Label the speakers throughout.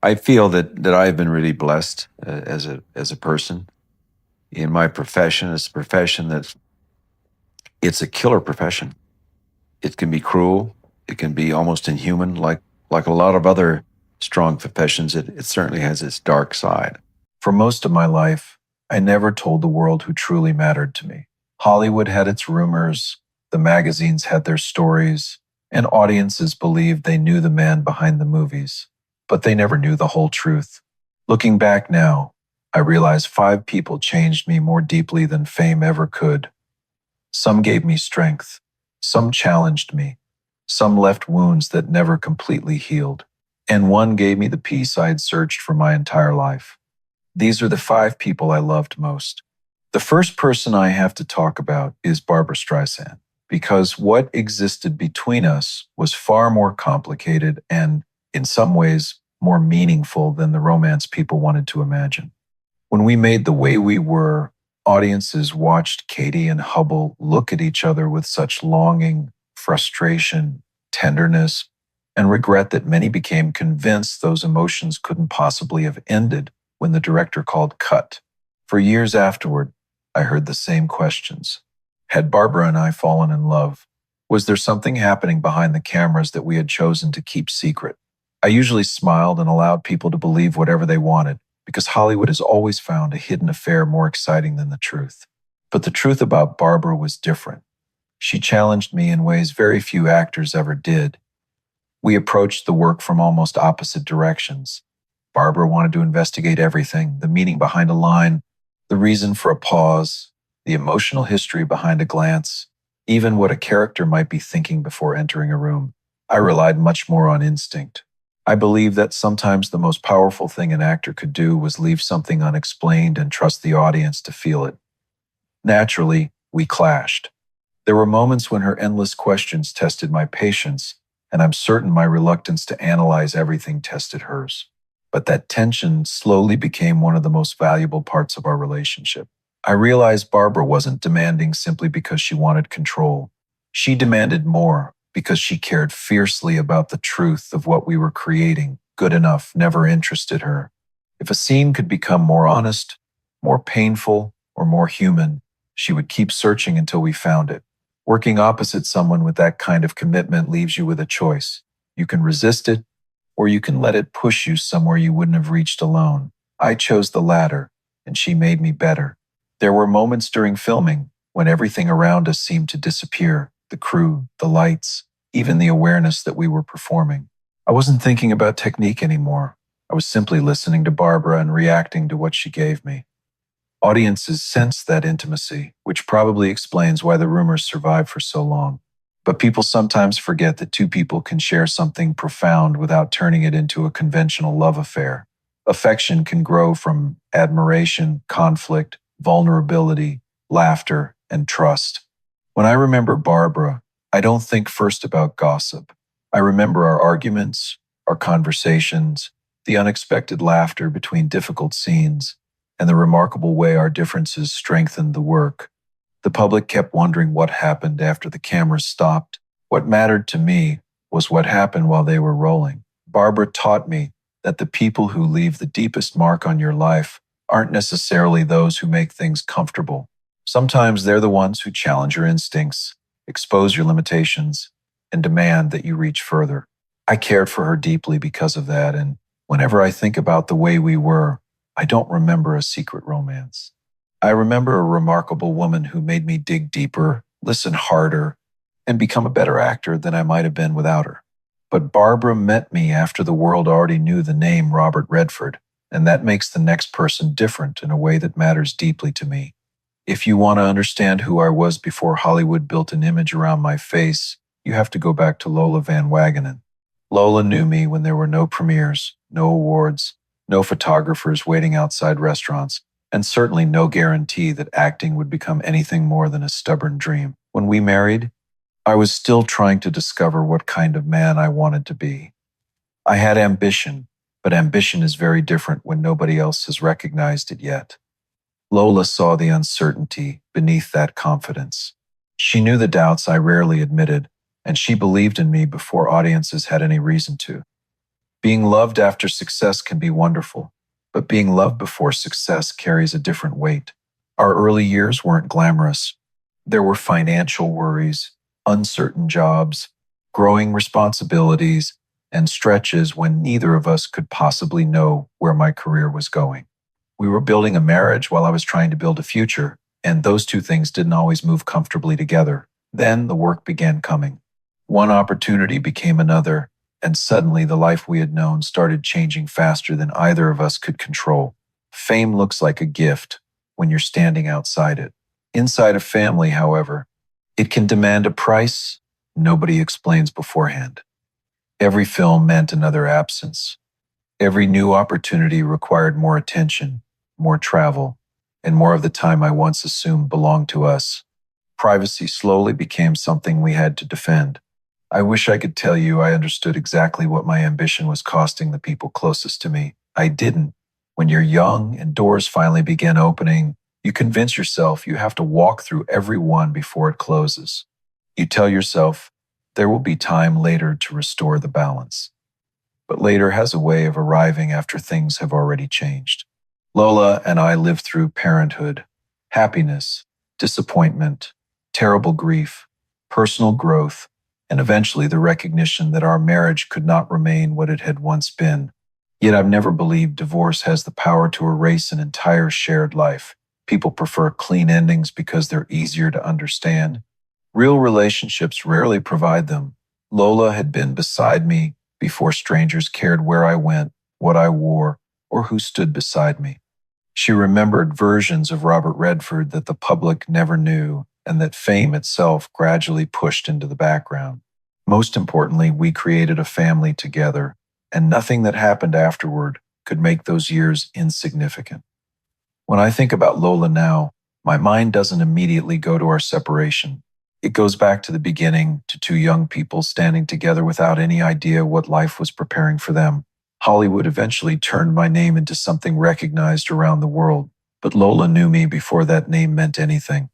Speaker 1: I feel that I've been really blessed as a person in my profession. It's a profession that it's a killer profession. It can be cruel. It can be almost inhuman, like a lot of other strong professions. It certainly has its dark side. For most of my life, I never told the world who truly mattered to me. Hollywood had its rumors, the magazines had their stories, and audiences believed they knew the man behind the movies. But they never knew the whole truth. Looking back now, I realize 5 people changed me more deeply than fame ever could. Some gave me strength, some challenged me, some left wounds that never completely healed, and one gave me the peace I had searched for my entire life. These are the 5 people I loved most. The first person I have to talk about is Barbra Streisand, because what existed between us was far more complicated and, in some ways, more meaningful than the romance people wanted to imagine. When we made The Way We Were, audiences watched Katie and Hubble look at each other with such longing, frustration, tenderness, and regret that many became convinced those emotions couldn't possibly have ended when the director called cut. For years afterward, I heard the same questions. Had Barbara and I fallen in love? Was there something happening behind the cameras that we had chosen to keep secret? I usually smiled and allowed people to believe whatever they wanted, because Hollywood has always found a hidden affair more exciting than the truth. But the truth about Barbara was different. She challenged me in ways very few actors ever did. We approached the work from almost opposite directions. Barbara wanted to investigate everything, the meaning behind a line, the reason for a pause, the emotional history behind a glance, even what a character might be thinking before entering a room. I relied much more on instinct. I believe that sometimes the most powerful thing an actor could do was leave something unexplained and trust the audience to feel it. Naturally, we clashed. There were moments when her endless questions tested my patience, and I'm certain my reluctance to analyze everything tested hers. But that tension slowly became one of the most valuable parts of our relationship. I realized Barbara wasn't demanding simply because she wanted control. She demanded more because she cared fiercely about the truth of what we were creating. Good enough never interested her. If a scene could become more honest, more painful, or more human, she would keep searching until we found it. Working opposite someone with that kind of commitment leaves you with a choice. You can resist it, or you can let it push you somewhere you wouldn't have reached alone. I chose the latter, and she made me better. There were moments during filming when everything around us seemed to disappear, the crew, the lights, even the awareness that we were performing. I wasn't thinking about technique anymore. I was simply listening to Barbara and reacting to what she gave me. Audiences sensed that intimacy, which probably explains why the rumors survived for so long. But people sometimes forget that 2 people can share something profound without turning it into a conventional love affair. Affection can grow from admiration, conflict, vulnerability, laughter, and trust. When I remember Barbara, I don't think first about gossip. I remember our arguments, our conversations, the unexpected laughter between difficult scenes, and the remarkable way our differences strengthened the work. The public kept wondering what happened after the cameras stopped. What mattered to me was what happened while they were rolling. Barbara taught me that the people who leave the deepest mark on your life aren't necessarily those who make things comfortable. Sometimes they're the ones who challenge your instincts, expose your limitations, and demand that you reach further. I cared for her deeply because of that, and whenever I think about The Way We Were, I don't remember a secret romance. I remember a remarkable woman who made me dig deeper, listen harder, and become a better actor than I might have been without her. But Barbara met me after the world already knew the name Robert Redford, and that makes the next person different in a way that matters deeply to me. If you want to understand who I was before Hollywood built an image around my face, you have to go back to Lola Van Wagenen. Lola knew me when there were no premieres, no awards, no photographers waiting outside restaurants, and certainly no guarantee that acting would become anything more than a stubborn dream. When we married, I was still trying to discover what kind of man I wanted to be. I had ambition, but ambition is very different when nobody else has recognized it yet. Lola saw the uncertainty beneath that confidence. She knew the doubts I rarely admitted, and she believed in me before audiences had any reason to. Being loved after success can be wonderful, but being loved before success carries a different weight. Our early years weren't glamorous. There were financial worries, uncertain jobs, growing responsibilities, and stretches when neither of us could possibly know where my career was going. We were building a marriage while I was trying to build a future, and those two things didn't always move comfortably together. Then the work began coming. One opportunity became another, and suddenly the life we had known started changing faster than either of us could control. Fame looks like a gift when you're standing outside it. Inside a family, however, it can demand a price nobody explains beforehand. Every film meant another absence. Every new opportunity required more attention, more travel, and more of the time I once assumed belonged to us. Privacy slowly became something we had to defend. I wish I could tell you I understood exactly what my ambition was costing the people closest to me. I didn't. When you're young and doors finally begin opening, you convince yourself you have to walk through every one before it closes. You tell yourself there will be time later to restore the balance. But later has a way of arriving after things have already changed. Lola and I lived through parenthood, happiness, disappointment, terrible grief, personal growth, and eventually the recognition that our marriage could not remain what it had once been. Yet I've never believed divorce has the power to erase an entire shared life. People prefer clean endings because they're easier to understand. Real relationships rarely provide them. Lola had been beside me before strangers cared where I went, what I wore, or who stood beside me. She remembered versions of Robert Redford that the public never knew and that fame itself gradually pushed into the background. Most importantly, we created a family together, and nothing that happened afterward could make those years insignificant. When I think about Lola now, my mind doesn't immediately go to our separation. It goes back to the beginning, to two young people standing together without any idea what life was preparing for them. Hollywood eventually turned my name into something recognized around the world, but Lola knew me before that name meant anything.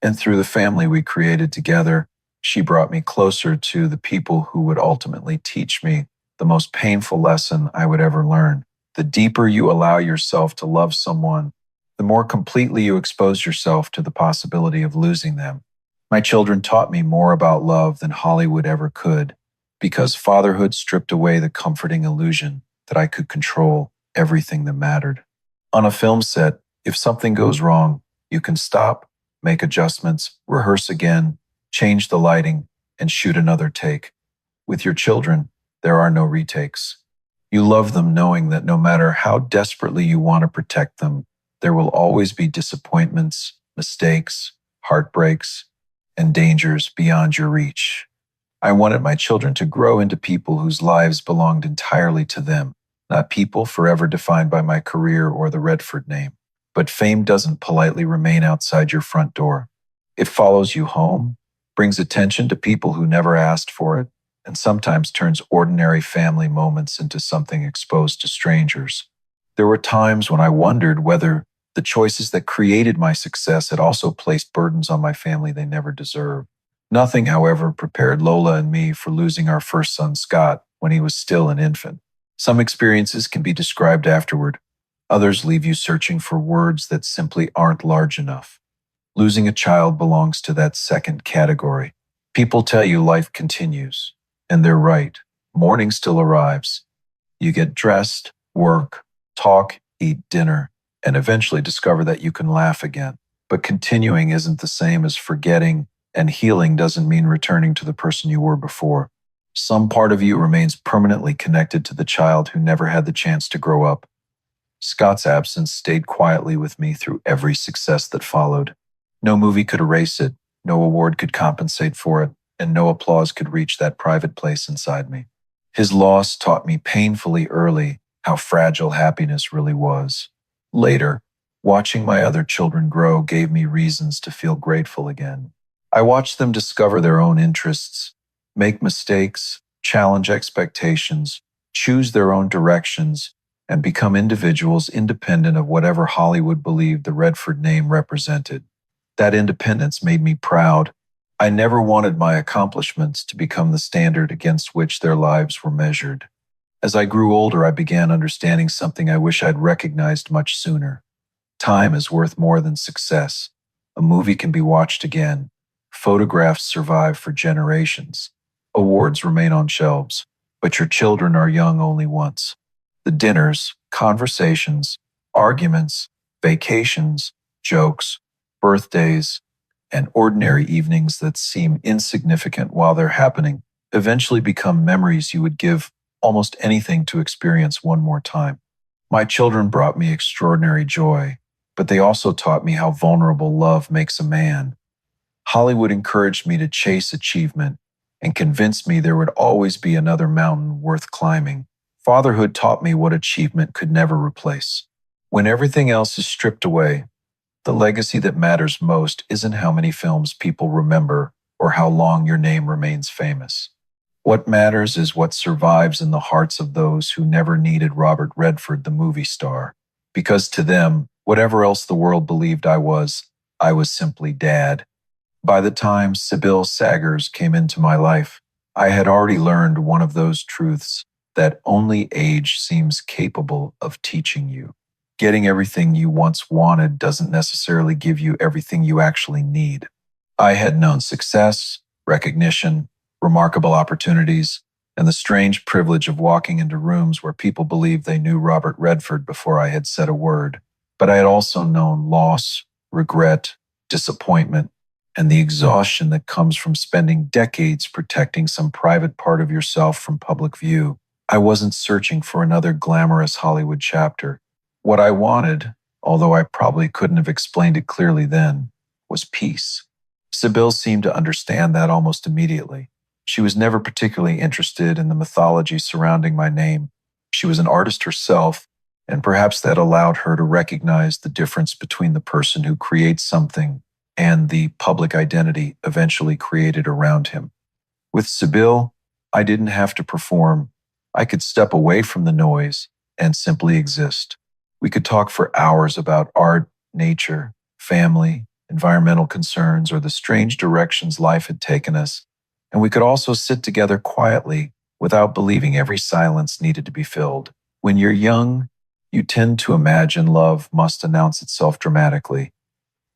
Speaker 1: And through the family we created together, she brought me closer to the people who would ultimately teach me the most painful lesson I would ever learn. The deeper you allow yourself to love someone, the more completely you expose yourself to the possibility of losing them. My children taught me more about love than Hollywood ever could, because fatherhood stripped away the comforting illusion that I could control everything that mattered. On a film set, if something goes wrong, you can stop, make adjustments, rehearse again, change the lighting, and shoot another take. With your children, there are no retakes. You love them knowing that no matter how desperately you want to protect them, there will always be disappointments, mistakes, heartbreaks, and dangers beyond your reach. I wanted my children to grow into people whose lives belonged entirely to them, not people forever defined by my career or the Redford name. But fame doesn't politely remain outside your front door. It follows you home, brings attention to people who never asked for it, and sometimes turns ordinary family moments into something exposed to strangers. There were times when I wondered whether the choices that created my success had also placed burdens on my family they never deserved. Nothing, however, prepared Lola and me for losing our first son, Scott, when he was still an infant. Some experiences can be described afterward. Others leave you searching for words that simply aren't large enough. Losing a child belongs to that second category. People tell you life continues, and they're right. Morning still arrives. You get dressed, work, talk, eat dinner, and eventually discover that you can laugh again. But continuing isn't the same as forgetting, and healing doesn't mean returning to the person you were before. Some part of you remains permanently connected to the child who never had the chance to grow up. Scott's absence stayed quietly with me through every success that followed. No movie could erase it, no award could compensate for it, and no applause could reach that private place inside me. His loss taught me painfully early how fragile happiness really was. Later, watching my other children grow gave me reasons to feel grateful again. I watched them discover their own interests, make mistakes, challenge expectations, choose their own directions, and become individuals independent of whatever Hollywood believed the Redford name represented. That independence made me proud. I never wanted my accomplishments to become the standard against which their lives were measured. As I grew older, I began understanding something I wish I'd recognized much sooner. Time is worth more than success. A movie can be watched again. Photographs survive for generations. Awards remain on shelves. But your children are young only once. The dinners, conversations, arguments, vacations, jokes, birthdays, and ordinary evenings that seem insignificant while they're happening eventually become memories you would give almost anything to experience one more time. My children brought me extraordinary joy, but they also taught me how vulnerable love makes a man. Hollywood encouraged me to chase achievement and convinced me there would always be another mountain worth climbing. Fatherhood taught me what achievement could never replace. When everything else is stripped away, the legacy that matters most isn't how many films people remember or how long your name remains famous. What matters is what survives in the hearts of those who never needed Robert Redford, the movie star. Because to them, whatever else the world believed I was simply dad. By the time Sybil Saggers came into my life, I had already learned one of those truths that only age seems capable of teaching you. Getting everything you once wanted doesn't necessarily give you everything you actually need. I had known success, recognition, remarkable opportunities, and the strange privilege of walking into rooms where people believed they knew Robert Redford before I had said a word. But I had also known loss, regret, disappointment, and the exhaustion that comes from spending decades protecting some private part of yourself from public view. I wasn't searching for another glamorous Hollywood chapter. What I wanted, although I probably couldn't have explained it clearly then, was peace. Sybil seemed to understand that almost immediately. She was never particularly interested in the mythology surrounding my name. She was an artist herself, and perhaps that allowed her to recognize the difference between the person who creates something and the public identity eventually created around him. With Sybil, I didn't have to perform. I could step away from the noise and simply exist. We could talk for hours about art, nature, family, environmental concerns, or the strange directions life had taken us. And we could also sit together quietly without believing every silence needed to be filled. When you're young, you tend to imagine love must announce itself dramatically.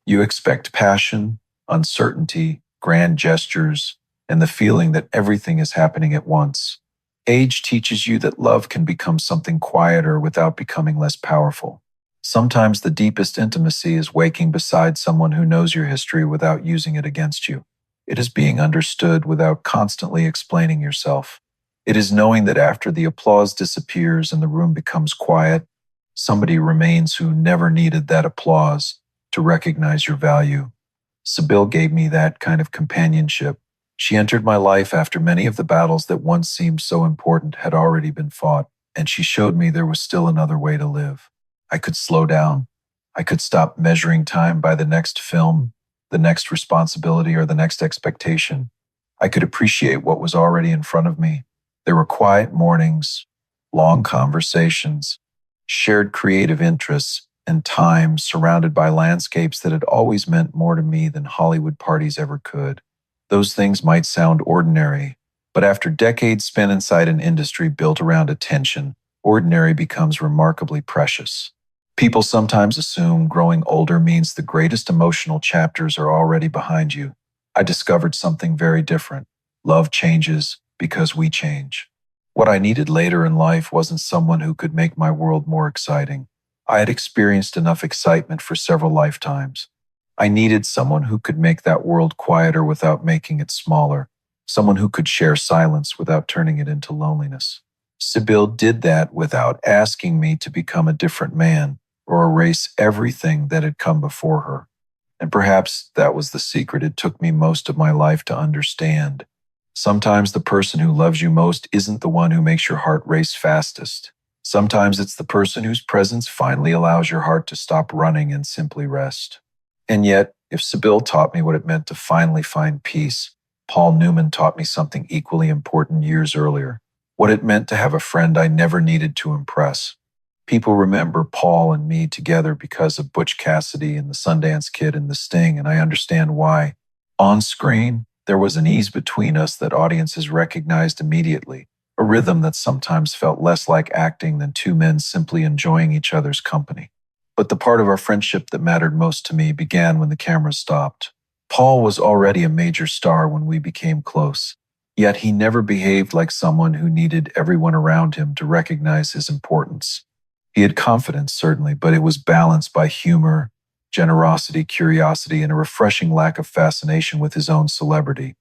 Speaker 1: You expect passion, uncertainty, grand gestures, and the feeling that everything is happening at once. Age teaches you that love can become something quieter without becoming less powerful. Sometimes the deepest intimacy is waking beside someone who knows your history without using it against you. It is being understood without constantly explaining yourself. It is knowing that after the applause disappears and the room becomes quiet, somebody remains who never needed that applause to recognize your value. Sybil gave me that kind of companionship. She entered my life after many of the battles that once seemed so important had already been fought, and she showed me there was still another way to live. I could slow down. I could stop measuring time by the next film, the next responsibility, or the next expectation. I could appreciate what was already in front of me. There were quiet mornings, long conversations, shared creative interests, and time surrounded by landscapes that had always meant more to me than Hollywood parties ever could. Those things might sound ordinary, but after decades spent inside an industry built around attention, ordinary becomes remarkably precious. People sometimes assume growing older means the greatest emotional chapters are already behind you. I discovered something very different. Love changes because we change. What I needed later in life wasn't someone who could make my world more exciting. I had experienced enough excitement for several lifetimes. I needed someone who could make that world quieter without making it smaller, someone who could share silence without turning it into loneliness. Sybil did that without asking me to become a different man or erase everything that had come before her. And perhaps that was the secret it took me most of my life to understand. Sometimes the person who loves you most isn't the one who makes your heart race fastest. Sometimes it's the person whose presence finally allows your heart to stop running and simply rest. And yet, if Sybil taught me what it meant to finally find peace, Paul Newman taught me something equally important years earlier. What it meant to have a friend I never needed to impress. People remember Paul and me together because of Butch Cassidy and the Sundance Kid and The Sting, and I understand why. On screen, there was an ease between us that audiences recognized immediately. a rhythm that sometimes felt less like acting than two men simply enjoying each other's company. But the part of our friendship that mattered most to me began when the camera stopped. Paul was already a major star when we became close, yet he never behaved like someone who needed everyone around him to recognize his importance. He had confidence, certainly, but it was balanced by humor, generosity, curiosity, and a refreshing lack of fascination with his own celebrity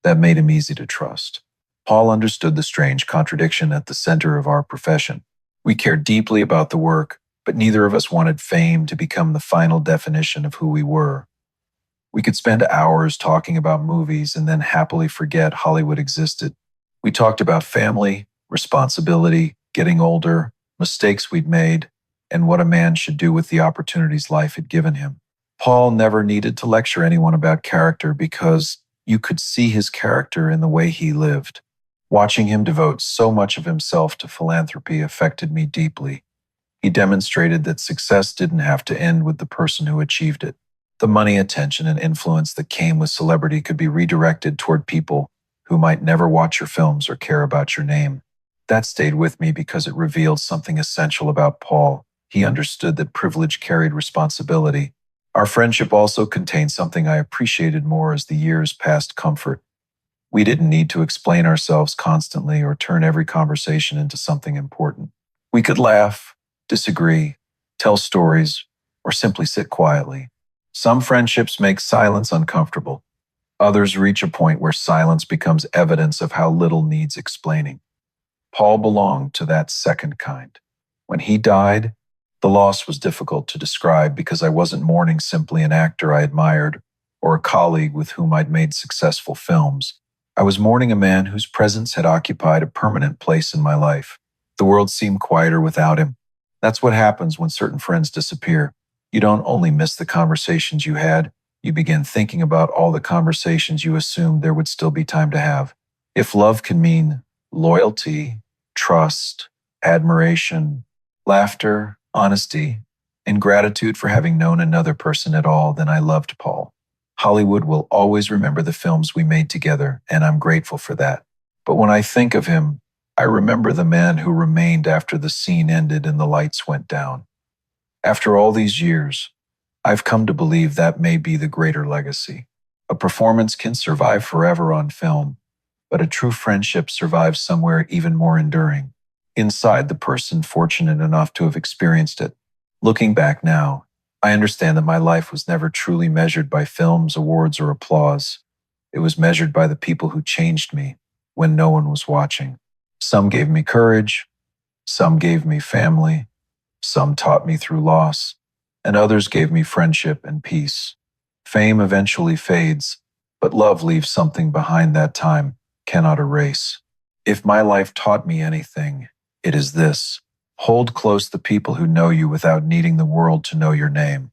Speaker 1: that made him easy to trust. Paul understood the strange contradiction at the center of our profession. We cared deeply about the work, but neither of us wanted fame to become the final definition of who we were. We could spend hours talking about movies and then happily forget Hollywood existed. We talked about family, responsibility, getting older, mistakes we'd made, and what a man should do with the opportunities life had given him. Paul never needed to lecture anyone about character because you could see his character in the way he lived. Watching him devote so much of himself to philanthropy affected me deeply. He demonstrated that success didn't have to end with the person who achieved it. The money, attention, and influence that came with celebrity could be redirected toward people who might never watch your films or care about your name. That stayed with me because it revealed something essential about Paul. He understood that privilege carried responsibility. Our friendship also contained something I appreciated more as the years passed: comfort. We didn't need to explain ourselves constantly or turn every conversation into something important. We could laugh, disagree, tell stories, or simply sit quietly. Some friendships make silence uncomfortable. Others reach a point where silence becomes evidence of how little needs explaining. Paul belonged to that second kind. When he died, the loss was difficult to describe because I wasn't mourning simply an actor I admired or a colleague with whom I'd made successful films. I was mourning a man whose presence had occupied a permanent place in my life. The world seemed quieter without him. That's what happens when certain friends disappear. You don't only miss the conversations you had, you begin thinking about all the conversations you assumed there would still be time to have. If love can mean loyalty, trust, admiration, laughter, honesty, and gratitude for having known another person at all, then I loved Paul. Hollywood will always remember the films we made together, and I'm grateful for that. But when I think of him, I remember the man who remained after the scene ended and the lights went down. After all these years, I've come to believe that may be the greater legacy. A performance can survive forever on film, but a true friendship survives somewhere even more enduring, inside the person fortunate enough to have experienced it. Looking back now, I understand that my life was never truly measured by films, awards, or applause. It was measured by the people who changed me when no one was watching. Some gave me courage, some gave me family, some taught me through loss, and others gave me friendship and peace. Fame eventually fades, but love leaves something behind that time cannot erase. If my life taught me anything, it is this: hold close the people who know you without needing the world to know your name.